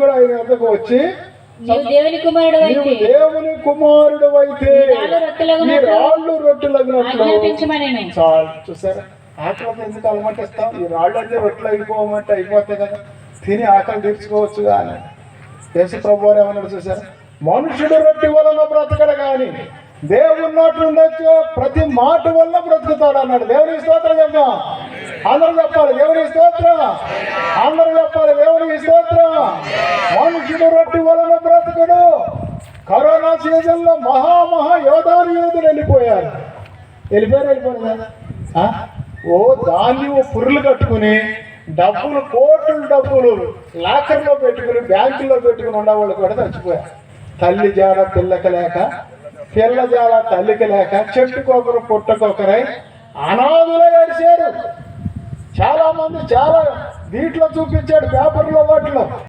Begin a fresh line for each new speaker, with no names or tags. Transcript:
కూడా ఆయన వద్దకు వచ్చి
నీవు దేవుని కుమారుడు అయితే
ఈ రాళ్ళు రొట్టెలగినట్లు చాలు. చూసారా, ఆకలితో ఎందుకు అలమటిస్తాం? ఈ రాళ్ళు అంటే రొట్టెలు అయిపోమంటే అయిపోతాయి కదా, తిని ఆకలి తీర్చుకోవచ్చుగా అని యేసు ప్రభు వారు ఏమన్నాడు చూసారా? మనుషుడు రొట్టె వలన బ్రతకడు కానీ దేవుని నోటి నుండి వచ్చే ప్రతి మాట వల్ల బ్రతుకుతాడు అన్నాడు. దేవునికి స్తోత్రం చెప్దాం. అందరూ చెప్పాలి దేవునికి స్తోత్రం. అందరూ చెప్పాలి దేవునికి స్తోత్రం. మనుషుడు రొట్టె వలన బ్రతకడు. కరోనా సీజన్ లో యోధులు వెళ్ళిపోయారు కదా. ఓ ధాన్యం పుర్రులు కట్టుకుని డబ్బులు కోట్ల డబ్బులు లాకర్లో పెట్టుకుని బ్యాంకుల్లో పెట్టుకుని ఉండేవాళ్ళు కూడా చచ్చిపోయారు. తల్లి జాడ పిల్లకి లేక, పిల్ల జాడ తల్లికి లేక, చెట్టుకొకరు పుట్టకొకరై అనాథులై గడిచారు. చాలా మంది చాలా దీంట్లో చూపించాడు పేపర్లో వాటిలో.